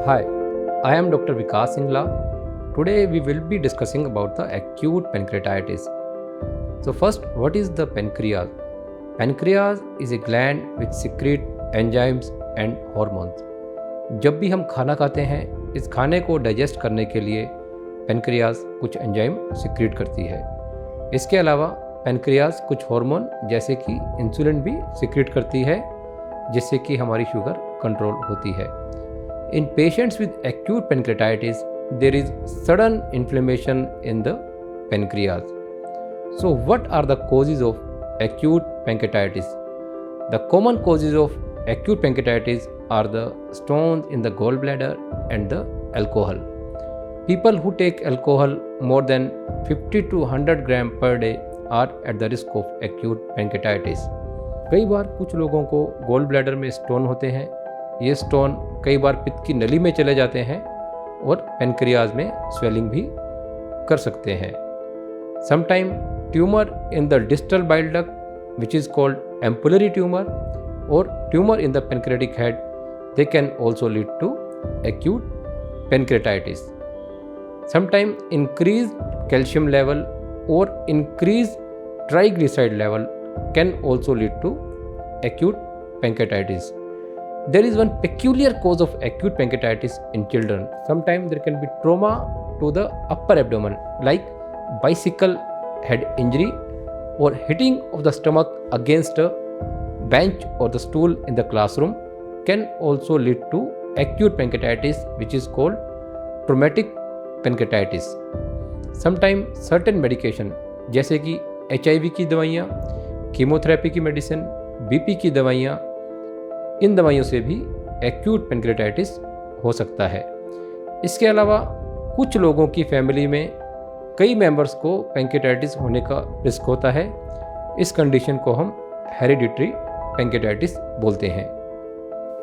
Hi, I am Dr. Vikas Singla. Today we will be discussing about the acute pancreatitis. So first, what is the pancreas? Pancreas is a gland which secrete enzymes and hormones. जब भी हम खाना खाते हैं, इस खाने को digest करने के लिए पेनक्रियाज कुछ एंजाइम सिक्रीट करती है। इसके अलावा पेनक्रियाज कुछ हार्मोन जैसे कि इंसुलिन भी सिक्रीट करती है, जिससे कि हमारी शुगर कंट्रोल होती है। In patients with acute pancreatitis there is sudden inflammation in the pancreas. So what are the causes of acute pancreatitis? The common causes of acute pancreatitis are the stones in the gallbladder and the alcohol. People who take alcohol more than 50 to 100 gram per day are at the risk of acute pancreatitis. कई बार कुछ लोगों को gall bladder में stone होते हैं। ये stone कई बार पित्त की नली में चले जाते हैं और पेनक्रियाज में स्वेलिंग भी कर सकते हैं। Sometime tumour in the distal bile duct which is called ampullary tumour or tumor in the pancreatic head, they can also lead to acute pancreatitis. Sometimes increased calcium level or increased triglyceride level can also lead to acute pancreatitis. There is one peculiar cause of acute pancreatitis in children. Sometimes there can be trauma to the upper abdomen like bicycle head injury or hitting of the stomach against a bench or the stool in the classroom can also lead to acute pancreatitis, which is called traumatic pancreatitis. Sometimes certain medication जैसे कि HIV की दवाइयाँ, chemotherapy की medicine, BP की दवाइयाँ, इन दवाइयों से भी acute pancreatitis हो सकता है। इसके अलावा कुछ लोगों की फैमिली में कई मेंबर्स को पेंक्रेटाइटिस होने का रिस्क होता है। इस कंडीशन को हम हेरिडिटरी pancreatitis बोलते हैं।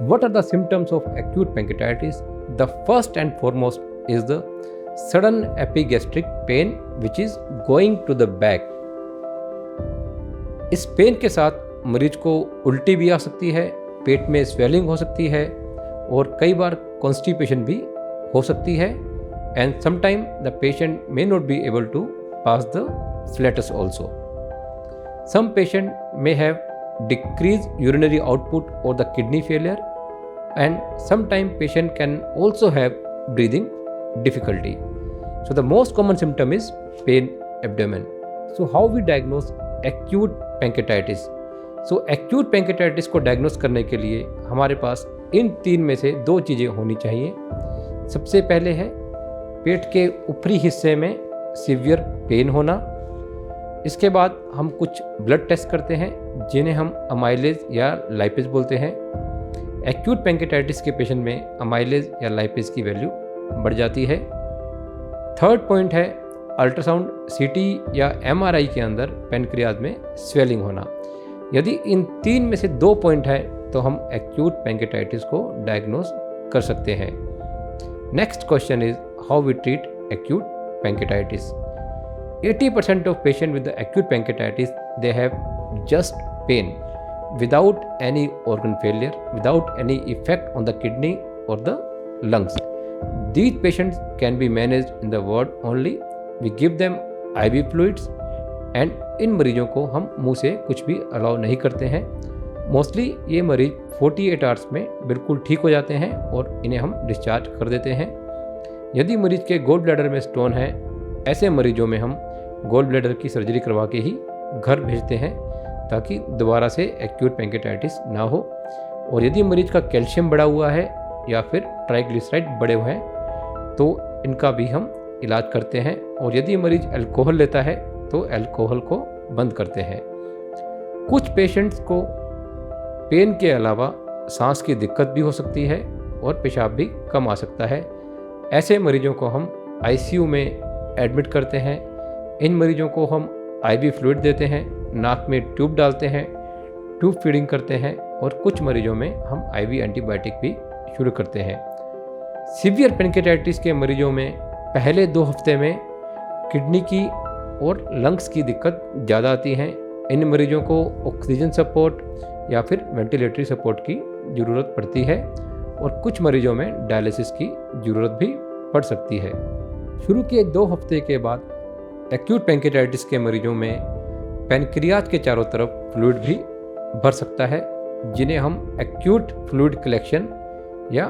What are the symptoms of acute pancreatitis? The first and foremost is the sudden epigastric pain which is going to the back. इस पेन के साथ मरीज को उल्टी भी आ सकती है, पेट में स्वेलिंग हो सकती है और कई बार कॉन्स्टिपेशन भी हो सकती है। And sometime the patient may not be able to pass the flatus also. Some patient may have decreased urinary output or the kidney failure, and sometimes patient can also have breathing difficulty. So the most common symptom is pain abdomen. So how we diagnose acute pancreatitis? So acute pancreatitis को diagnose करने के लिए हमारे पास इन तीन में से दो चीज़ें होनी चाहिए। सबसे पहले है पेट के ऊपरी हिस्से में सीवियर पेन होना। इसके बाद हम कुछ ब्लड टेस्ट करते हैं जिन्हें हम अमाइलेज या लाइपेज बोलते हैं। एक्यूट पेंक्रेटाइटिस के पेशेंट में अमाइलेज या लाइपेज की वैल्यू बढ़ जाती है। थर्ड पॉइंट है अल्ट्रासाउंड सीटी या एमआरआई के अंदर पेनक्रियाज में स्वेलिंग होना। यदि इन तीन में से दो पॉइंट है तो हम एक्यूट पेंक्रेटाइटिस को डायग्नोज कर सकते हैं। Next question is how we treat acute pancreatitis. 80% of patients with the acute pancreatitis, they have just pain without any organ failure, without any effect on the kidney or the lungs. These patients can be managed in the ward only. We give them IV fluids and इन मरीजों को हम मुंह से कुछ भी allow नहीं करते हैं। मोस्टली ये मरीज 48 आवर्स में बिल्कुल ठीक हो जाते हैं और इन्हें हम डिस्चार्ज कर देते हैं। यदि मरीज के गोल ब्लैडर में स्टोन है, ऐसे मरीजों में हम गोल ब्लैडर की सर्जरी करवा के ही घर भेजते हैं ताकि दोबारा से एक्यूट पेंक्रेटाइटिस ना हो। और यदि मरीज का कैल्शियम बढ़ा हुआ है या फिर ट्राइग्लिसराइड बढ़े हुए हैं तो इनका भी हम इलाज करते हैं। और यदि मरीज अल्कोहल लेता है तो अल्कोहल को बंद करते हैं। कुछ पेशेंट्स को पेन के अलावा सांस की दिक्कत भी हो सकती है और पेशाब भी कम आ सकता है। ऐसे मरीजों को हम आईसीयू में एडमिट करते हैं। इन मरीजों को हम आईवी फ्लूइड देते हैं, नाक में ट्यूब डालते हैं, ट्यूब फीडिंग करते हैं और कुछ मरीजों में हम आईवी एंटीबायोटिक भी शुरू करते हैं। सीवियर पेनक्रेटाइटिस के मरीजों में पहले 2 हफ्ते में किडनी की और लंग्स की दिक्कत ज़्यादा आती हैं। इन मरीजों को ऑक्सीजन सपोर्ट या फिर वेंटिलेटरी सपोर्ट की ज़रूरत पड़ती है और कुछ मरीजों में डायलिसिस की ज़रूरत भी पड़ सकती है। शुरू के 2 हफ्ते के बाद एक्यूट पैंक्रियाटाइटिस के मरीजों में पैनक्रियाज के चारों तरफ फ्लूइड भी भर सकता है, जिन्हें हम एक्यूट फ्लूइड कलेक्शन या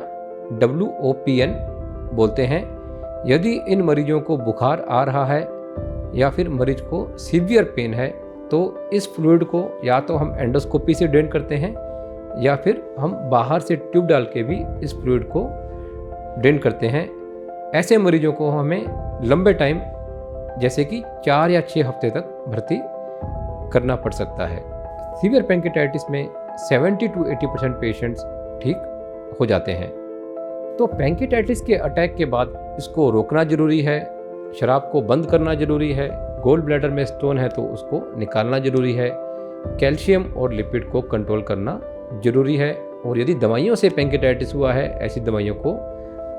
WOPN बोलते हैं। यदि इन मरीजों को बुखार आ रहा है या फिर मरीज को सीवियर पेन है तो इस फ्लूइड को या तो हम एंडोस्कोपी से ड्रेन करते हैं या फिर हम बाहर से ट्यूब डाल के भी इस फ्लूइड को ड्रेन करते हैं। ऐसे मरीजों को हमें लंबे टाइम जैसे कि 4 या 6 हफ्ते तक भर्ती करना पड़ सकता है। सीवियर पैंक्रियाटाइटिस में 70 to 80% पेशेंट्स ठीक हो जाते हैं। तो पैंक्रियाटाइटिस के अटैक के बाद इसको रोकना ज़रूरी है, शराब को बंद करना ज़रूरी है, गोल ब्लैडर में स्टोन है तो उसको निकालना ज़रूरी है, कैल्शियम और लिपिड को कंट्रोल करना ज़रूरी है, और यदि दवाइयों से पैंक्रियाटाइटिस हुआ है ऐसी दवाइयों को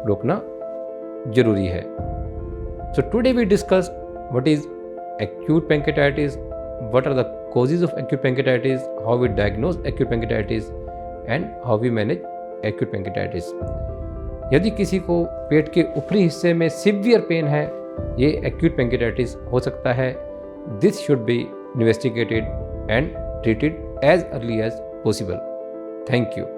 रोकना ज़रूरी है। So today we discuss what is acute pancreatitis, what are the causes of acute pancreatitis, how we diagnose acute pancreatitis and how we manage acute pancreatitis. यदि किसी को पेट के ऊपरी हिस्से में सीवियर पेन है, ये एक्यूट पैंक्रियाटाइटिस हो सकता है। This should be investigated and treated as early as possible. Thank you.